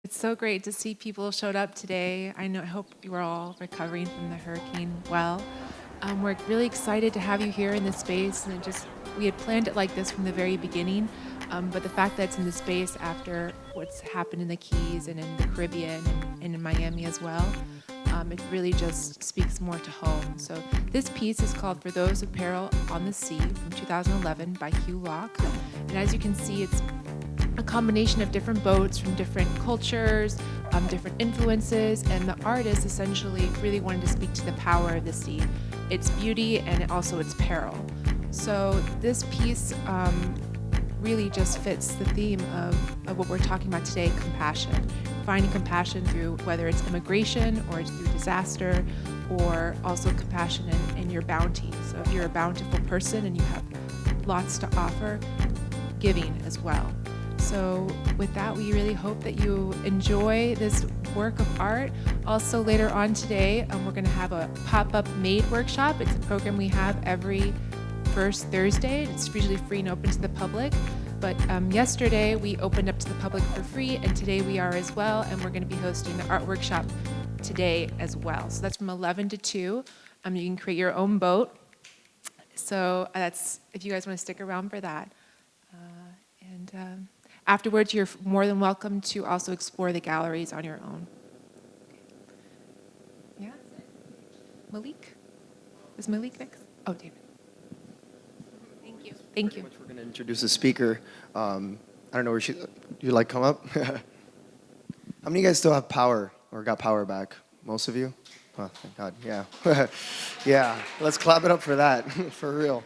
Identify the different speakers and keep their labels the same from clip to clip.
Speaker 1: It's so great to see people showed up today. I hope you are all recovering from the hurricane well. We're really excited to have you here in this space, and we had planned it like this from the very beginning, but the fact that it's in the space after what's happened in the Keys and in the Caribbean and in Miami as well, it really just speaks more to home. So this piece is called For Those of Peril on the Sea from 2011 by Hugh Locke. And as you can see, it's a combination of different boats from different cultures, different influences, and the artist essentially really wanted to speak to the power of the sea, its beauty, and also its peril. So this piece really just fits the theme of what we're talking about today, compassion. Finding compassion through whether it's immigration or it's through disaster, or also compassion in your bounty. So if you're a bountiful person and you have lots to offer, giving as well. So with that, we really hope that you enjoy this work of art. Also later on today, we're going to have a pop-up made workshop. It's a program we have every first Thursday. It's usually free and open to the public. But yesterday we opened up to the public for free, and today we are as well, and we're going to be hosting the art workshop today as well. So that's from 11 to 2. You can create your own boat. So that's if you guys want to stick around for that. Afterwards, you're more than welcome to also explore the galleries on your own. Yeah? Malik? Is Malik next? Oh, David. Thank you. Thank you.
Speaker 2: We're going to introduce a speaker. I don't know where you like come up? How many of you guys still have power or got power back? Most of you? Oh, thank God, yeah. Yeah, let's clap it up for that, for real.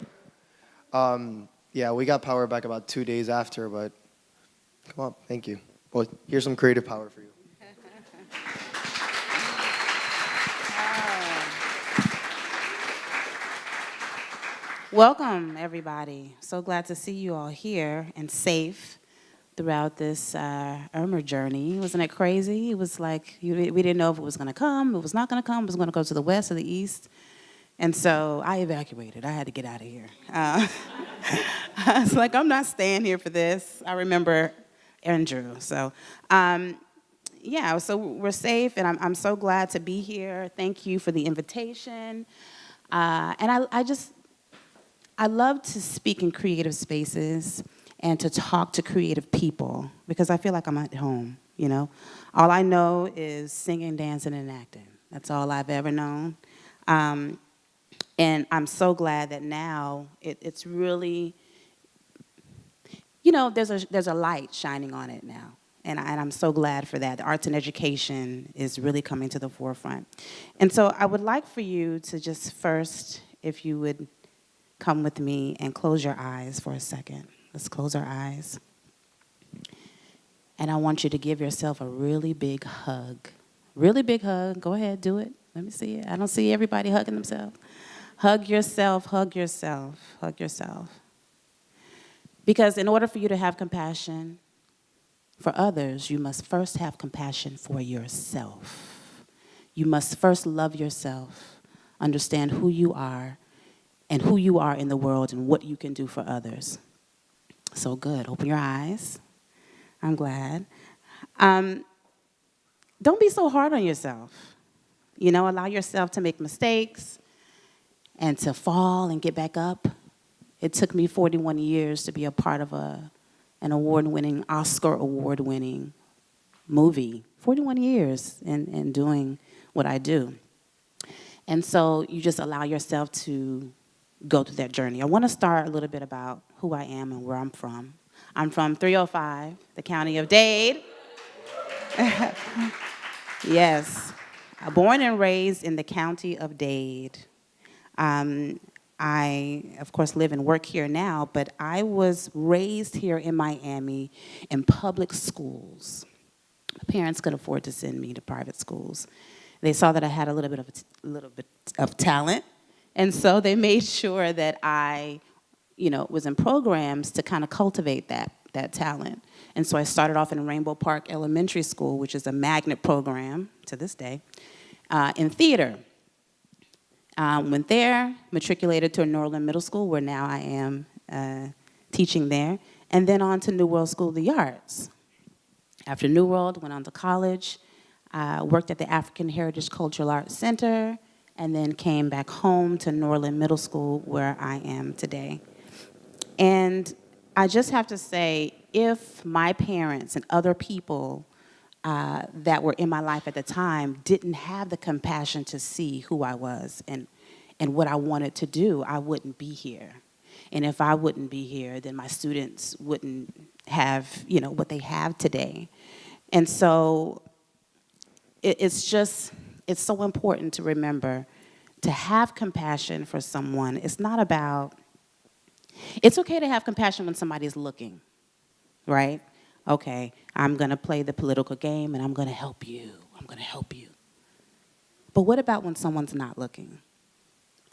Speaker 2: Yeah, we got power back about 2 days after, but come on, thank you. Well, here's some creative power for you.
Speaker 3: Welcome, everybody. So glad to see you all here and safe throughout this Irma journey. Wasn't it crazy? It was like we didn't know if it was going to come, it was not going to come, it was going to go to the west or the east. And so I evacuated. I had to get out of here. I was like, I'm not staying here for this. I remember Andrew. So, yeah, so we're safe, and I'm so glad to be here. Thank you for the invitation. And I love to speak in creative spaces and to talk to creative people because I feel like I'm at home, you know. All I know is singing, dancing, and acting. That's all I've ever known. And I'm so glad that now it's really, you know, there's a light shining on it now. And I'm so glad for that. The arts and education is really coming to the forefront. And so I would like for you to just first, if you would come with me and close your eyes for a second. Let's close our eyes. And I want you to give yourself a really big hug. Really big hug. Go ahead, do it. Let me see it. I don't see everybody hugging themselves. Hug yourself, hug yourself, hug yourself. Because in order for you to have compassion for others, you must first have compassion for yourself. You must first love yourself, understand who you are, and who you are in the world and what you can do for others. So good. Open your eyes. I'm glad. Don't be so hard on yourself. You know, allow yourself to make mistakes and to fall and get back up. It took me 41 years to be a part of an award-winning, Oscar award-winning movie. 41 years in doing what I do. And so you just allow yourself to go through that journey. I want to start a little bit about who I am and where I'm from. I'm from 305, the county of Dade. Yes. Born and raised in the county of Dade. I, of course, live and work here now, but I was raised here in Miami in public schools. My parents could afford to send me to private schools. They saw that I had a little bit of talent, and so they made sure that I, you know, was in programs to kind of cultivate that talent. And so I started off in Rainbow Park Elementary School, which is a magnet program to this day, in theater. Went there, matriculated to Norland Middle School, where now I am teaching there, and then on to New World School of the Arts. After New World, went on to college, worked at the African Heritage Cultural Arts Center, and then came back home to Norland Middle School, where I am today. And I just have to say, if my parents and other people that were in my life at the time didn't have the compassion to see who I was and what I wanted to do, I wouldn't be here. And if I wouldn't be here, then my students wouldn't have, what they have today. And so it's so important to remember to have compassion for someone. It's okay to have compassion when somebody's looking, right? Okay, I'm going to play the political game and I'm going to help you. I'm going to help you. But what about when someone's not looking?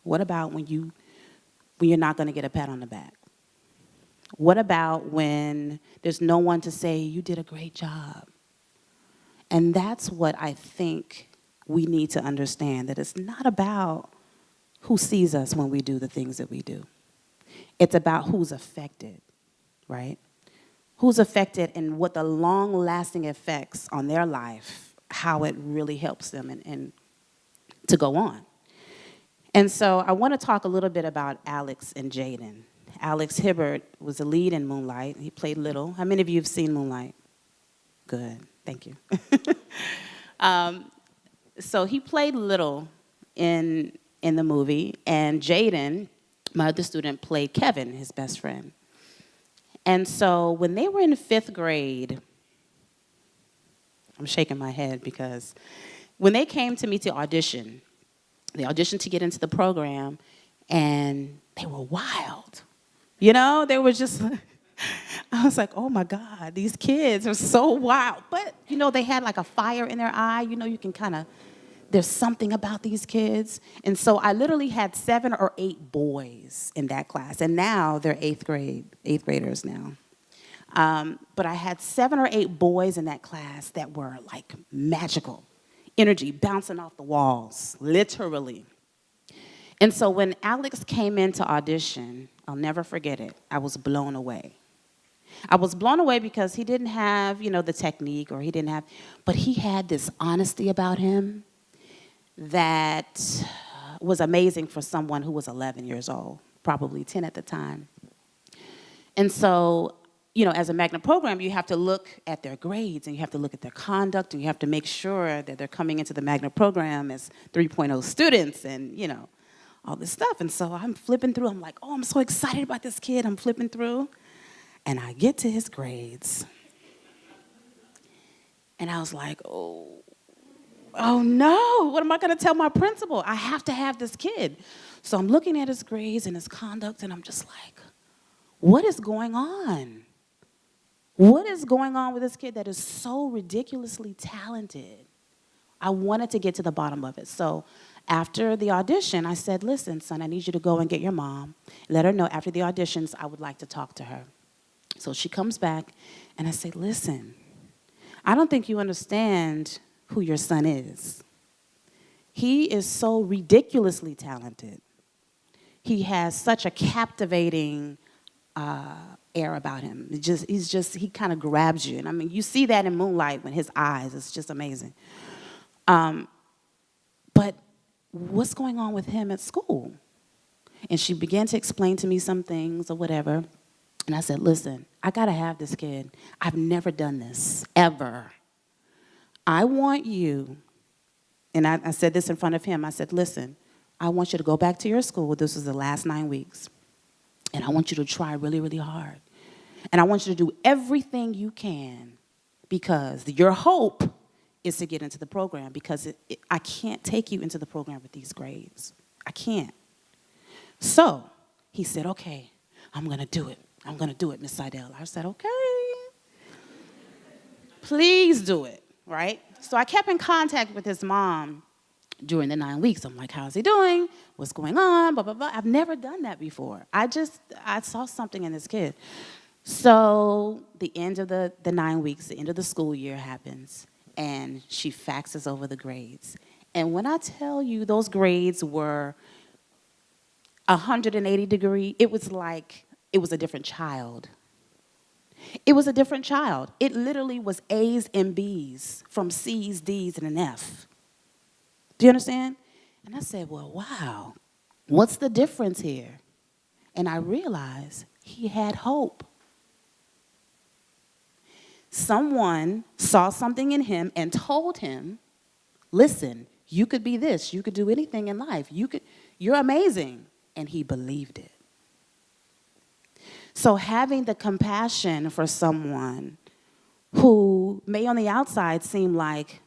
Speaker 3: What about when you're not going to get a pat on the back? What about when there's no one to say, you did a great job? And that's what I think we need to understand, that it's not about who sees us when we do the things that we do. It's about who's affected, right? Who's affected and what the long-lasting effects on their life, how it really helps them and to go on. And so I want to talk a little bit about Alex and Jaden. Alex Hibbert was the lead in Moonlight. He played Little. How many of you have seen Moonlight? Good, thank you. So he played Little in the movie, and Jaden, my other student, played Kevin, his best friend. And so when they were in 5th grade, I'm shaking my head because when they came to me to audition, they auditioned to get into the program, and they were wild. They were just, I was like, oh my God, these kids are so wild. But, they had like a fire in their eye. You can kind of, there's something about these kids. And so I literally had 7 or 8 boys in that class. And now they're 8th graders now. But I had 7 or 8 boys in that class that were like magical. Energy bouncing off the walls, literally. And so when Alex came in to audition, I'll never forget it, I was blown away. I was blown away because he didn't have, the technique, but he had this honesty about him that was amazing for someone who was 11 years old, probably 10 at the time. And so, as a magnet program, you have to look at their grades, and you have to look at their conduct, and you have to make sure that they're coming into the magnet program as 3.0 students and, all this stuff. And so I'm flipping through. I'm like, oh, I'm so excited about this kid. I'm flipping through. And I get to his grades. And I was like, oh no, what am I going to tell my principal? I have to have this kid. So I'm looking at his grades and his conduct, and I'm just like, what is going on? What is going on with this kid that is so ridiculously talented? I wanted to get to the bottom of it. So after the audition, I said, listen, son, I need you to go and get your mom. Let her know after the auditions, I would like to talk to her. So she comes back, and I say, listen, I don't think you understand who your son is. He is so ridiculously talented. He has such a captivating air about him. He kind of grabs you. And I mean, you see that in Moonlight when his eyes, it's just amazing. But what's going on with him at school? And she began to explain to me some things or whatever. And I said, listen, I got to have this kid. I've never done this, ever. I want you, and I said this in front of him. I said, listen, I want you to go back to your school. This is the last 9 weeks. And I want you to try really, really hard. And I want you to do everything you can because your hope is to get into the program because I can't take you into the program with these grades. I can't. So he said, okay, I'm going to do it. I'm going to do it, Miss Cidel. I said, okay. Please do it, right? So I kept in contact with his mom during the 9 weeks. I'm like, how's he doing? What's going on? Blah, blah, blah. I've never done that before. I saw something in this kid. So the end of the 9 weeks, the end of the school year happens, and she faxes over the grades. And when I tell you those grades were 180 degree, it was like it was a different child. It was a different child. It literally was A's and B's from C's, D's, and an F. Do you understand? And I said, well, wow, what's the difference here? And I realized he had hope. Someone saw something in him and told him, listen, you could be this. You could do anything in life. You're amazing. And he believed it. So having the compassion for someone who may on the outside seem like,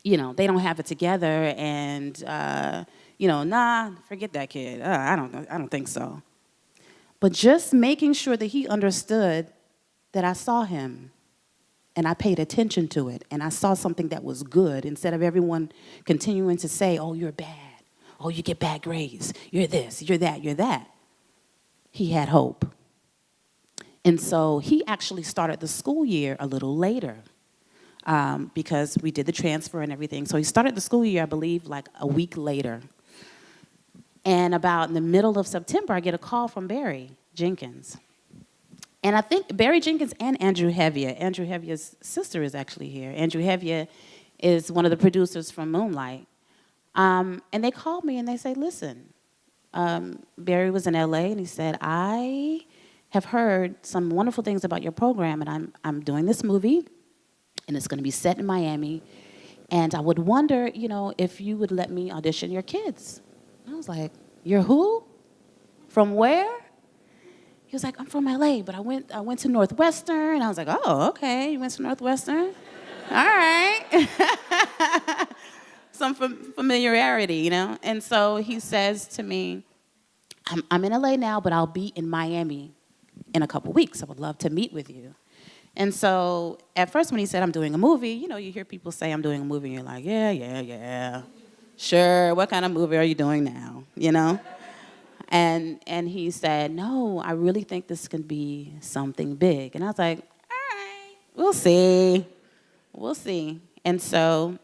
Speaker 3: they don't have it together and, nah, forget that kid. I don't think so. But just making sure that he understood that I saw him and I paid attention to it and I saw something that was good instead of everyone continuing to say, oh, you're bad. Oh, you get bad grades. You're this, you're that, you're that. He had hope. And so he actually started the school year a little later because we did the transfer and everything. So he started the school year, I believe, like a week later. And about in the middle of September, I get a call from Barry Jenkins. And I think Barry Jenkins and Andrew Hevier. Andrew Hevier's sister is actually here. Andrew Hevier is one of the producers from Moonlight. And they called me and they say, listen, Barry was in LA and he said, I have heard some wonderful things about your program and I'm doing this movie and it's going to be set in Miami. And I would wonder, if you would let me audition your kids. And I was like, you're who? From where? He was like, I'm from LA, but I went to Northwestern. I was like, oh, okay, you went to Northwestern? All right. Some familiarity, And so he says to me, I'm in LA now, but I'll be in Miami in a couple weeks. I would love to meet with you. And so at first when he said I'm doing a movie, you hear people say I'm doing a movie, and you're like, yeah. Sure, what kind of movie are you doing now, And he said, no, I really think this can be something big. And I was like, all right, we'll see. And so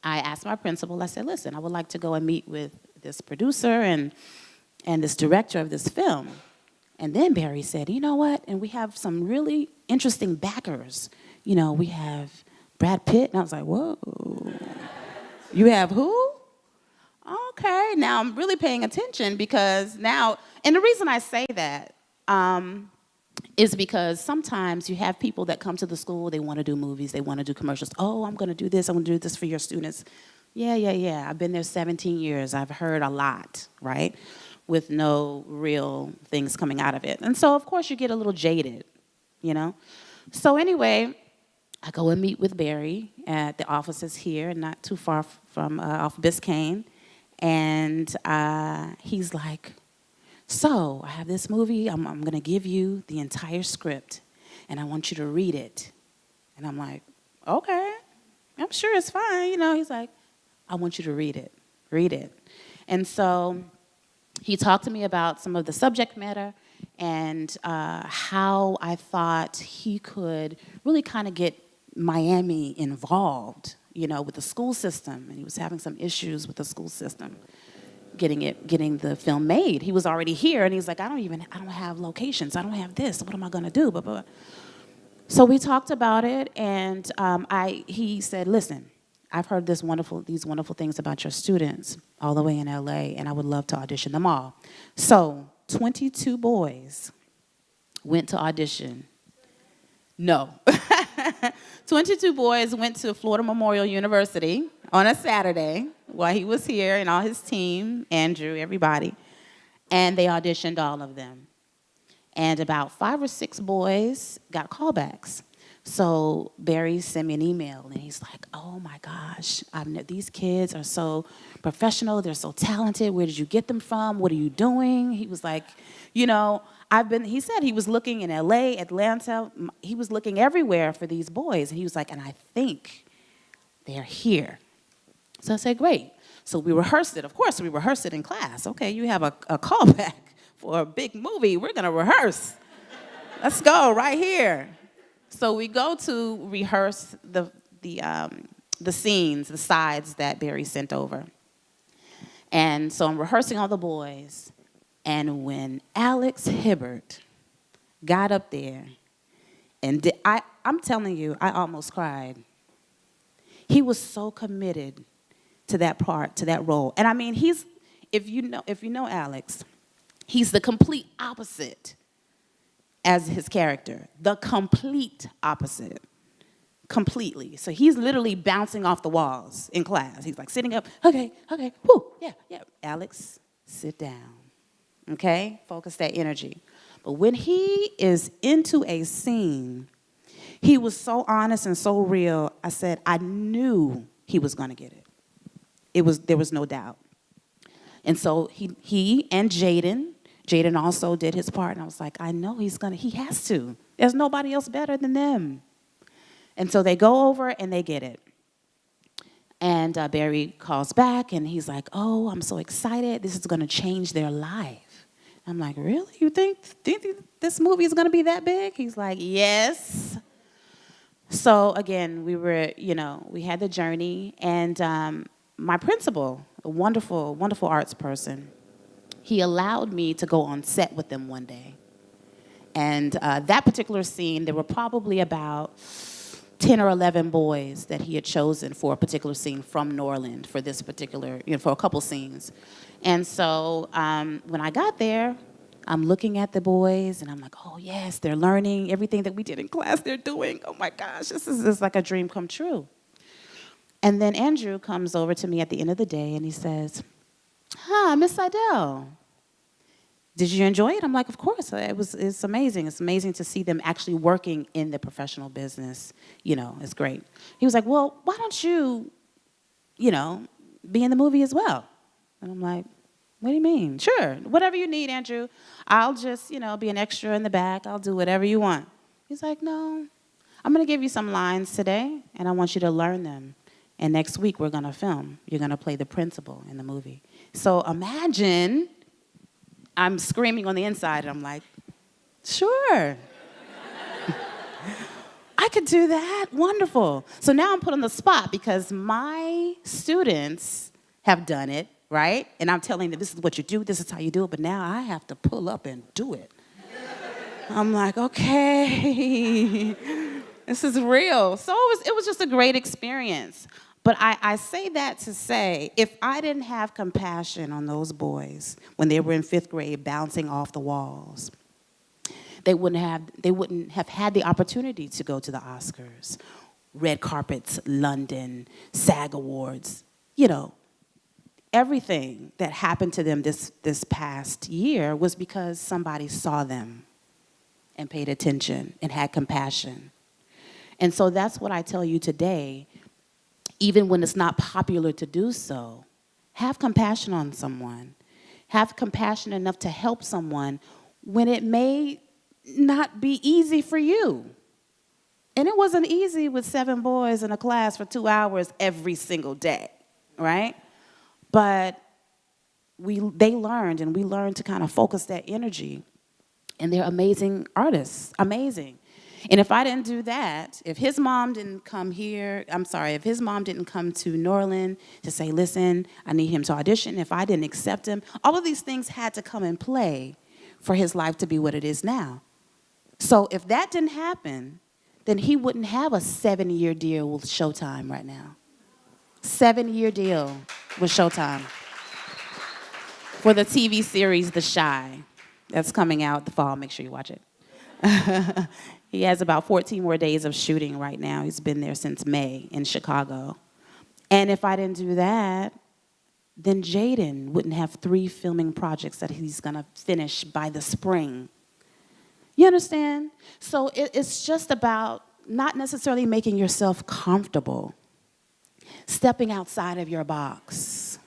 Speaker 3: I asked my principal, I said, listen, I would like to go and meet with this producer and this director of this film. And then Barry said, you know what? And we have some really interesting backers. We have Brad Pitt. And I was like, whoa. You have who? Okay, now I'm really paying attention because now, and the reason I say that is because sometimes you have people that come to the school, they want to do movies, they want to do commercials. Oh, I'm going to do this, I'm going to do this for your students. Yeah. I've been there 17 years. I've heard a lot, right? With no real things coming out of it. And so, of course, you get a little jaded, So anyway, I go and meet with Barry at the offices here, not too far from off Biscayne. And he's like, so I have this movie. I'm going to give you the entire script, and I want you to read it. And I'm like, okay, I'm sure it's fine. He's like, I want you to read it. Read it. And so he talked to me about some of the subject matter and how I thought he could really kind of get Miami involved, with the school system. And he was having some issues with the school system, getting the film made. He was already here, and he's like, I don't have locations. I don't have this. What am I going to do? Blah, blah. So we talked about it, and he said, listen, I've heard these wonderful things about your students all the way in LA, and I would love to audition them all. So 22 boys went to audition. No. 22 boys went to Florida Memorial University on a Saturday while he was here and all his team, Andrew, everybody, and they auditioned all of them. And about 5 or 6 boys got callbacks. So Barry sent me an email, and he's like, oh, my gosh, these kids are so professional. They're so talented. Where did you get them from? What are you doing? He was like, he said he was looking in L.A., Atlanta. He was looking everywhere for these boys. And he was like, and I think they're here. So I said, great. So we rehearsed it. Of course, we rehearsed it in class. Okay, you have a callback for a big movie. We're going to rehearse. Let's go right here. So we go to rehearse the scenes, the sides that Barry sent over. And so I'm rehearsing all the boys. And when Alex Hibbert got up there And I'm telling you, I almost cried. He was so committed to that part, to that role. And I mean, if you know Alex, he's the complete opposite as his character. The complete opposite. Completely. So he's literally bouncing off the walls in class. He's like sitting up, okay, whoo, yeah. Alex, sit down. Okay? Focus that energy. But when he is into a scene, he was so honest and so real. I said, I knew he was going to get it. There was no doubt. And so he and Jaden also did his part. And I was like, I know he has to. There's nobody else better than them. And so they go over and they get it. And Barry calls back and he's like, oh, I'm so excited. This is going to change their life. I'm like, really? You think this movie is going to be that big? He's like, yes. So again, we had the journey. And my principal, a wonderful, wonderful arts person, he allowed me to go on set with them one day. And that particular scene, there were probably about 10 or 11 boys that he had chosen for a particular scene from Norland for this particular, for a couple scenes. And so when I got there, I'm looking at the boys and I'm like, oh yes, they're learning everything that we did in class, they're doing. Oh my gosh, this is like a dream come true. And then Andrew comes over to me at the end of the day and he says, hi, Miss Cidel. Did you enjoy it? I'm like, of course. It's amazing. It's amazing to see them actually working in the professional business. It's great. He was like, well, why don't you, be in the movie as well? And I'm like, what do you mean? Sure. Whatever you need, Andrew. I'll just, be an extra in the back. I'll do whatever you want. He's like, no. I'm going to give you some lines today, and I want you to learn them. And next week, we're going to film. You're going to play the principal in the movie. So imagine I'm screaming on the inside, and I'm like, sure. I could do that. Wonderful. So now I'm put on the spot because my students have done it, right? And I'm telling them, this is what you do, this is how you do it, but now I have to pull up and do it. I'm like, okay, this is real. So it was just a great experience. But I say that to say, if I didn't have compassion on those boys when they were in 5th grade bouncing off the walls, they wouldn't have had the opportunity to go to the Oscars, red carpets, London, SAG Awards, everything that happened to them this past year was because somebody saw them and paid attention and had compassion. And so that's what I tell you today. Even when it's not popular to do so, have compassion on someone. Have compassion enough to help someone when it may not be easy for you. And it wasn't easy with 7 boys in a class for 2 hours every single day, right? But they learned, and we learned to kind of focus that energy. And they're amazing artists, amazing. And if I didn't do that, if his mom didn't come if his mom didn't come to Norland to say, listen, I need him to audition, if I didn't accept him, all of these things had to come in play for his life to be what it is now. So if that didn't happen, then he wouldn't have a 7-year deal with Showtime right now. 7-year deal with Showtime for the TV series The Chi. That's coming out the fall. Make sure you watch it. He has about 14 more days of shooting right now. He's been there since May in Chicago. And if I didn't do that, then Jaden wouldn't have 3 filming projects that he's going to finish by the spring. You understand? So it's just about not necessarily making yourself comfortable, stepping outside of your box.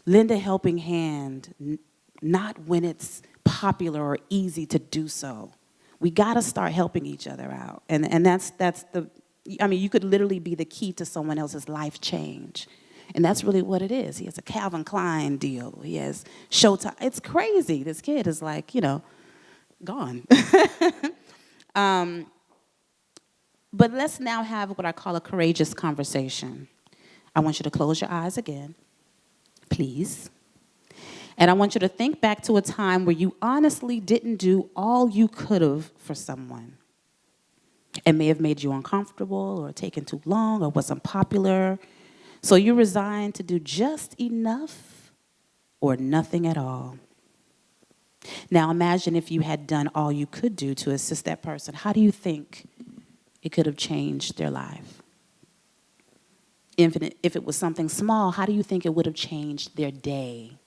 Speaker 3: Lend a helping hand, not when it's popular or easy to do so. We got to start helping each other out. And you could literally be the key to someone else's life change. And that's really what it is. He has a Calvin Klein deal. He has Showtime. It's crazy. This kid is like, gone. But let's now have what I call a courageous conversation. I want you to close your eyes again, please. And I want you to think back to a time where you honestly didn't do all you could have for someone. It may have made you uncomfortable or taken too long or wasn't popular. So you resigned to do just enough or nothing at all. Now imagine if you had done all you could do to assist that person. How do you think it could have changed their life? If it was something small, how do you think it would have changed their day?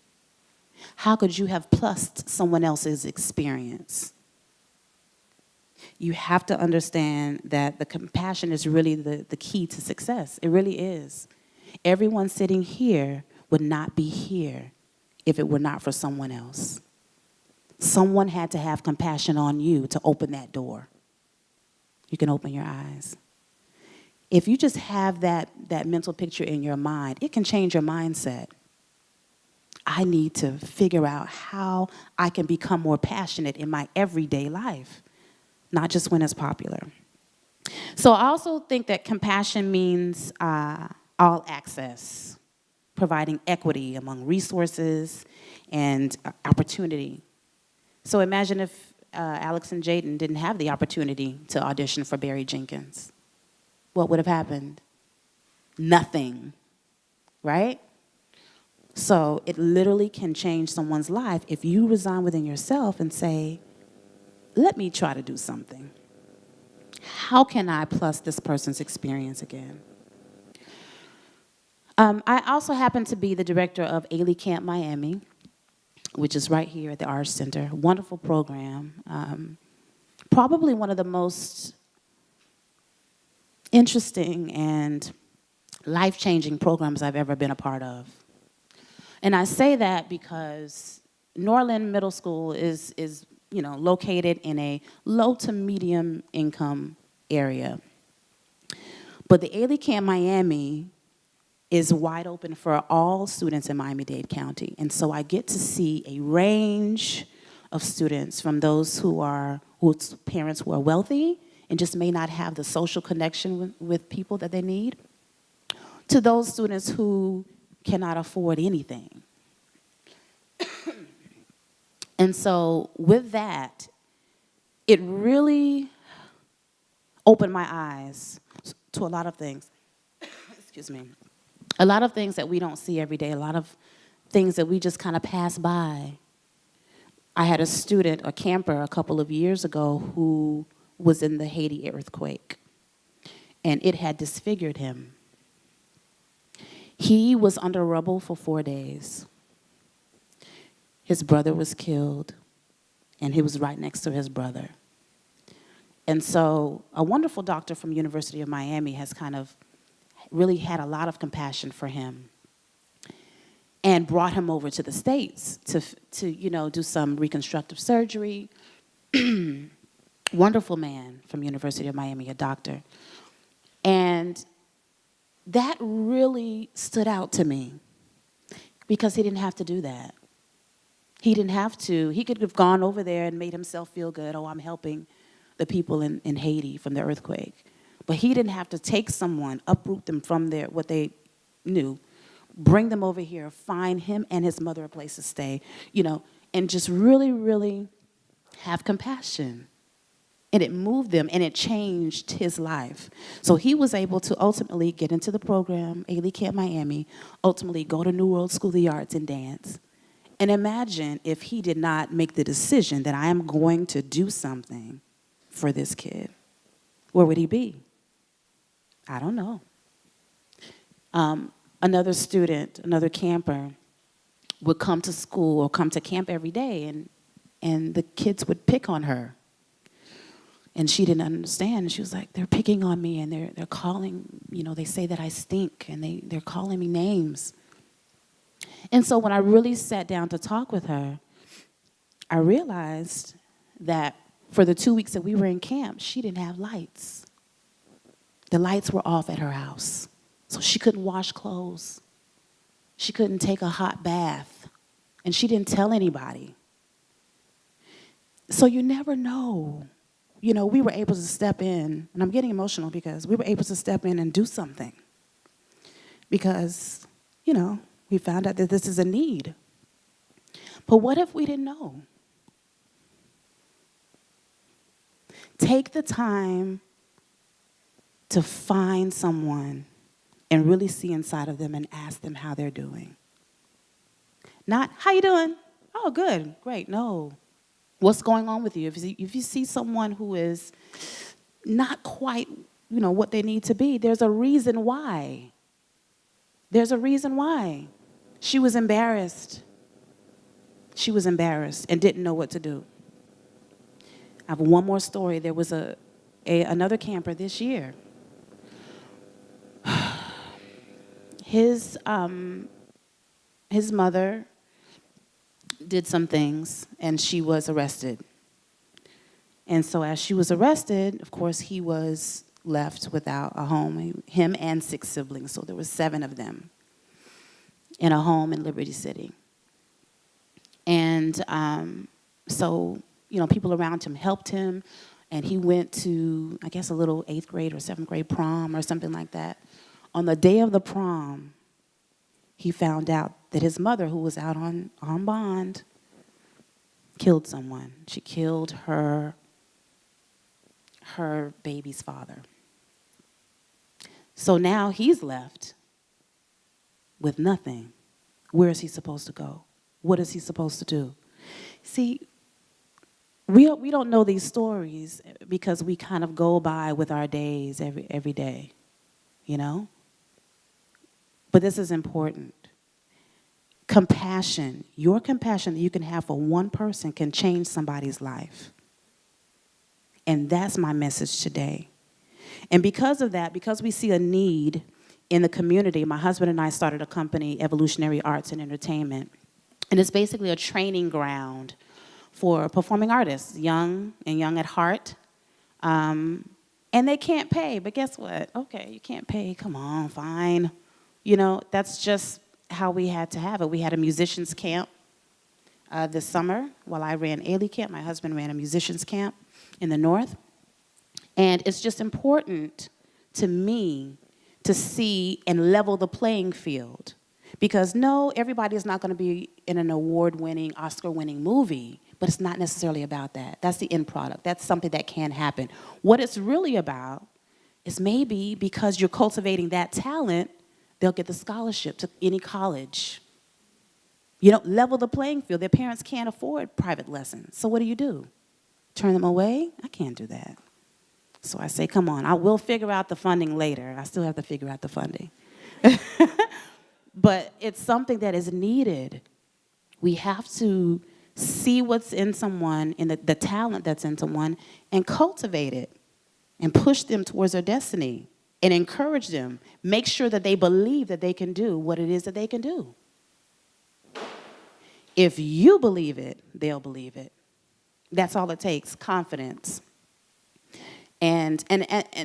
Speaker 3: How could you have plussed someone else's experience? You have to understand that the compassion is really the key to success. It really is. Everyone sitting here would not be here if it were not for someone else. Someone had to have compassion on you to open that door. You can open your eyes. If you just have that mental picture in your mind, it can change your mindset. I need to figure out how I can become more passionate in my everyday life, not just when it's popular. So I also think that compassion means all access, providing equity among resources and opportunity. So imagine if Alex and Jaden didn't have the opportunity to audition for Barry Jenkins. What would have happened? Nothing, right? So it literally can change someone's life if you resign within yourself and say, let me try to do something. How can I plus this person's experience again? I also happen to be the director of Ailey Camp Miami, which is right here at the Arts Center. Wonderful program. Probably one of the most interesting and life-changing programs I've ever been a part of. And I say that because Norland Middle School is located in a low to medium income area. But the Ailey Camp Miami is wide open for all students in Miami-Dade County. And so I get to see a range of students, from those whose parents who are wealthy and just may not have the social connection with people that they need, to those students who cannot afford anything. And so with that, it really opened my eyes to a lot of things. Excuse me. A lot of things that we don't see every day, a lot of things that we just kind of pass by. I had a student, a camper, a couple of years ago who was in the Haiti earthquake, and it had disfigured him. He was under rubble for 4 days. His brother was killed, and he was right next to his brother. And so a wonderful doctor from University of Miami has kind of really had a lot of compassion for him and brought him over to the States to do some reconstructive surgery. Wonderful man from University of Miami, a doctor. And that really stood out to me because he didn't have to do that. He didn't have to. He could have gone over there and made himself feel good. Oh, I'm helping the people in Haiti from the earthquake. But he didn't have to take someone, uproot them from what they knew, bring them over here, find him and his mother a place to stay, and just really, really have compassion. And it moved them, and it changed his life. So he was able to ultimately get into the program, Ailey Camp Miami, ultimately go to New World School of the Arts and dance. And imagine if he did not make the decision that I am going to do something for this kid. Where would he be? I don't know. Another student, another camper, would come to school or come to camp every day, and the kids would pick on her. And she didn't understand. She was like, they're picking on me, and they're calling, they say that I stink, and they're calling me names. And so when I really sat down to talk with her, I realized that for the 2 weeks that we were in camp, she didn't have lights. The lights were off at her house. So she couldn't wash clothes. She couldn't take a hot bath. And she didn't tell anybody. So you never know. We were able to step in, and I'm getting emotional because we were able to step in and do something. Because, we found out that this is a need. But what if we didn't know? Take the time to find someone and really see inside of them and ask them how they're doing. Not, how you doing? Oh, good, great. No. What's going on with you? If you see someone who is not quite, what they need to be, there's a reason why. There's a reason why. She was embarrassed. She was embarrassed and didn't know what to do. I have one more story. There was another camper this year. His mother did some things, and she was arrested. And so as she was arrested, of course, he was left without a home, him and 6 siblings. So there were 7 of them in a home in Liberty City. And so, people around him helped him, and he went to, I guess, a little 8th grade or 7th grade prom or something like that. On the day of the prom, he found out that his mother, who was out on bond, killed someone. She killed her baby's father. So now he's left with nothing. Where is he supposed to go? What is he supposed to do? See, we don't know these stories because we kind of go by with our days every day, But this is important. Compassion, your compassion that you can have for one person can change somebody's life. And that's my message today. And because of that, because we see a need in the community, my husband and I started a company, Evolutionary Arts and Entertainment. And it's basically a training ground for performing artists, young and young at heart. And they can't pay, but guess what? Okay, you can't pay, come on, fine. That's just how we had to have it. We had a musicians camp this summer while I ran Ailey Camp. My husband ran a musicians camp in the north. And it's just important to me to see and level the playing field. Because no, everybody is not going to be in an award-winning, Oscar-winning movie, but it's not necessarily about that. That's the end product. That's something that can happen. What it's really about is maybe because you're cultivating that talent, they'll get the scholarship to any college. Level the playing field. Their parents can't afford private lessons. So what do? Turn them away? I can't do that. So I say, come on, I will figure out the funding later. I still have to figure out the funding. But it's something that is needed. We have to see what's in someone, in the talent that's in someone, and cultivate it and push them towards their destiny and encourage them. Make sure that they believe that they can do what it is that they can do. If you believe it, they'll believe it. That's all it takes, confidence. And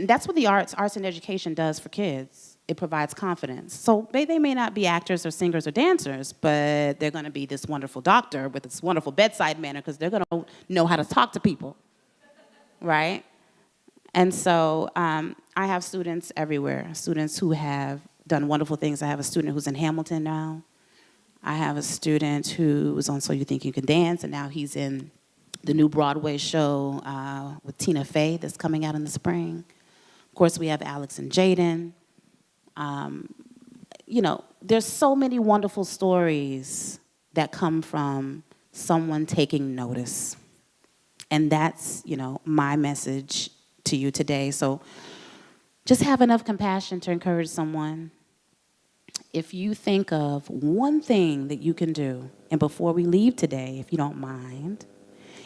Speaker 3: that's what the arts and education does for kids. It provides confidence. So they may not be actors or singers or dancers, but they're going to be this wonderful doctor with this wonderful bedside manner because they're going to know how to talk to people, right? And so I have students everywhere, students who have done wonderful things. I have a student who's in Hamilton now. I have a student who was on So You Think You Can Dance, and now he's in the new Broadway show with Tina Fey that's coming out in the spring. Of course, we have Alex and Jaden. There's so many wonderful stories that come from someone taking notice. And that's, my message to you today. So just have enough compassion to encourage someone. If you think of one thing that you can do, and before we leave today, if you don't mind,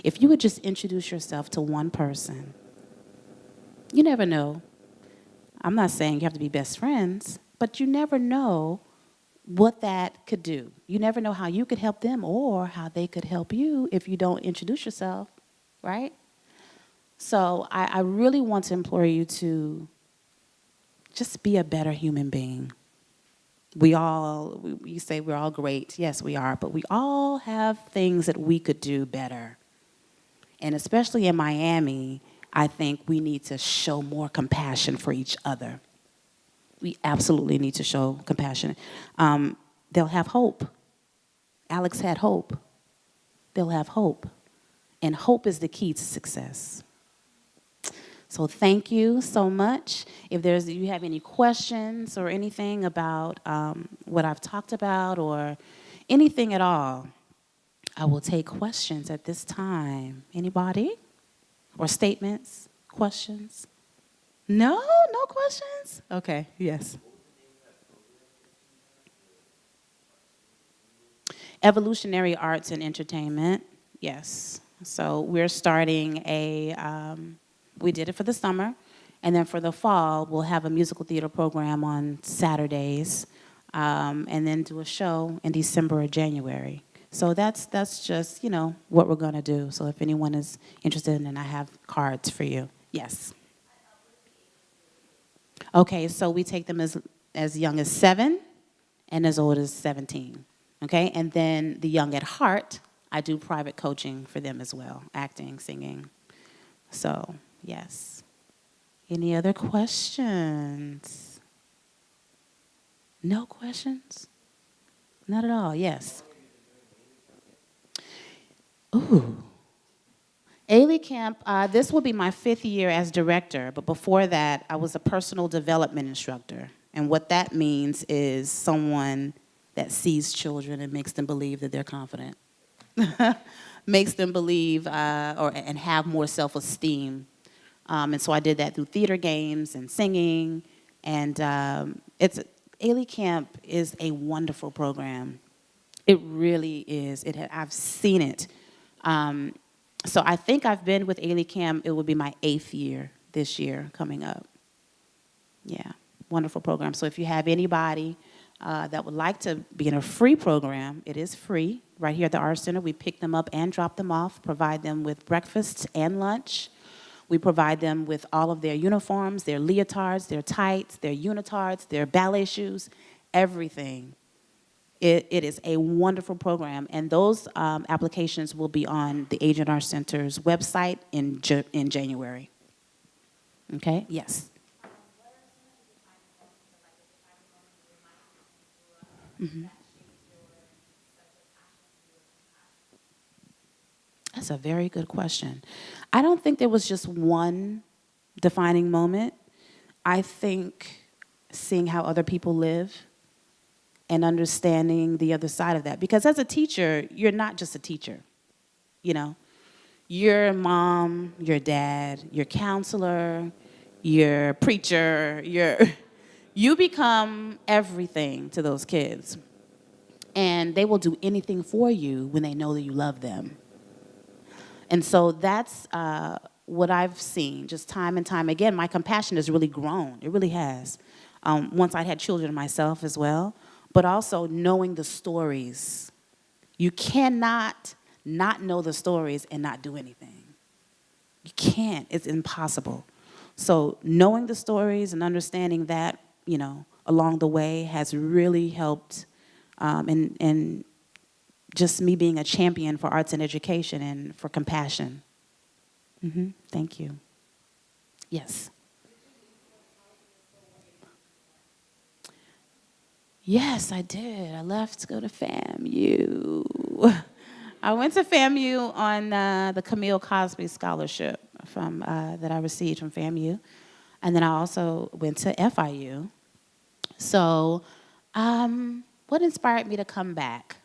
Speaker 3: if you would just introduce yourself to one person. You never know. I'm not saying you have to be best friends, but you never know what that could do. You never know how you could help them or how they could help you if you don't introduce yourself, right? So I really want to implore you to just be a better human being. We say we're all great. Yes, we are, but we all have things that we could do better. And especially in Miami, I think we need to show more compassion for each other. We absolutely need to show compassion. They'll have hope. Alex had hope. They'll have hope. And hope is the key to success. So thank you so much. If you have any questions or anything about what I've talked about or anything at all, I will take questions at this time. Anybody? Or statements, questions? No? No questions? Okay, yes. Evolutionary Arts and Entertainment, yes. So we're starting we did it for the summer, and then for the fall, we'll have a musical theater program on Saturdays, and then do a show in December or January. So that's just, what we're going to do. So if anyone is interested, and I have cards for you. Yes. Okay, so we take them as young as 7 and as old as 17. Okay, and then the young at heart, I do private coaching for them as well, acting, singing. So, yes. Any other questions? No questions? Not at all, yes. Ooh. Ailey Camp, this will be my 5th year as director, but before that, I was a personal development instructor. And what that means is someone that sees children and makes them believe that they're confident. Makes them believe and have more self-esteem. And so I did that through theater games and singing. And Ailey Camp is a wonderful program. It really is. I've seen it. So I think I've been with Ailey Camp. It will be my 8th year this year coming up. Yeah, wonderful program. So if you have anybody that would like to be in a free program, it is free. Right here at the Art Center, we pick them up and drop them off, provide them with breakfast and lunch. We provide them with all of their uniforms, their leotards, their tights, their unitards, their ballet shoes, everything. It is a wonderful program, and those applications will be on the Agent Art Center's website in January. Okay? Yes. Mm-hmm. That's a very good question. I don't think there was just one defining moment. I think seeing how other people live and understanding the other side of that. Because as a teacher, you're not just a teacher, Your mom, your dad, your counselor, your preacher, you become everything to those kids. And they will do anything for you when they know that you love them. And so that's what I've seen, just time and time again. My compassion has really grown. It really has. Once I had children myself as well, but also knowing the stories. You cannot not know the stories and not do anything. You can't. It's impossible. So knowing the stories and understanding that, along the way has really helped and just me being a champion for arts and education and for compassion. Mm-hmm. Thank you. Yes. Yes, I did. I left to go to FAMU. I went to FAMU on the Camille Cosby Scholarship that I received from FAMU. And then I also went to FIU. So what inspired me to come back?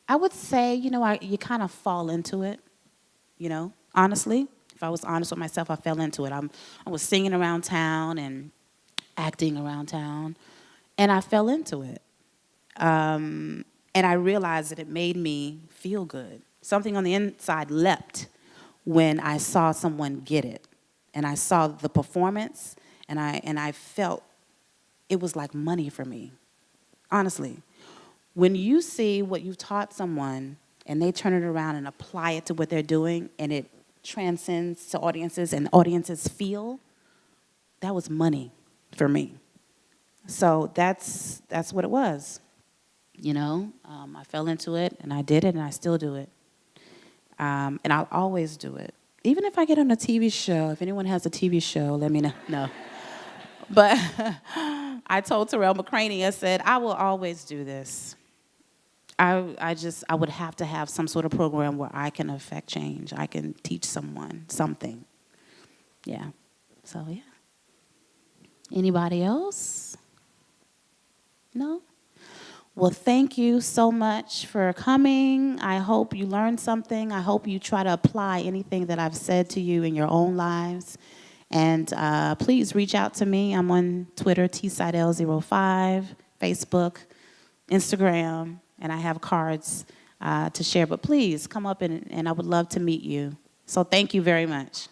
Speaker 3: I would say, you kind of fall into it, honestly. If I was honest with myself, I fell into it. I was singing around town and acting around town, and I fell into it. And I realized that it made me feel good. Something on the inside leapt when I saw someone get it. And I saw the performance, and I felt it was like money for me, honestly. When you see what you've taught someone and they turn it around and apply it to what they're doing and it transcends to audiences and audiences feel, that was money for me. So that's what it was. I fell into it and I did it and I still do it. And I'll always do it. Even if I get on a TV show, if anyone has a TV show, let me know. No. But I told Terrell McCraney, I said, I will always do this. I would have to have some sort of program where I can affect change. I can teach someone something. Yeah. So, yeah. Anybody else? No? Well, thank you so much for coming. I hope you learned something. I hope you try to apply anything that I've said to you in your own lives. And please reach out to me. I'm on Twitter, tcidel05, Facebook, Instagram, and I have cards to share. But please come up and I would love to meet you. So thank you very much.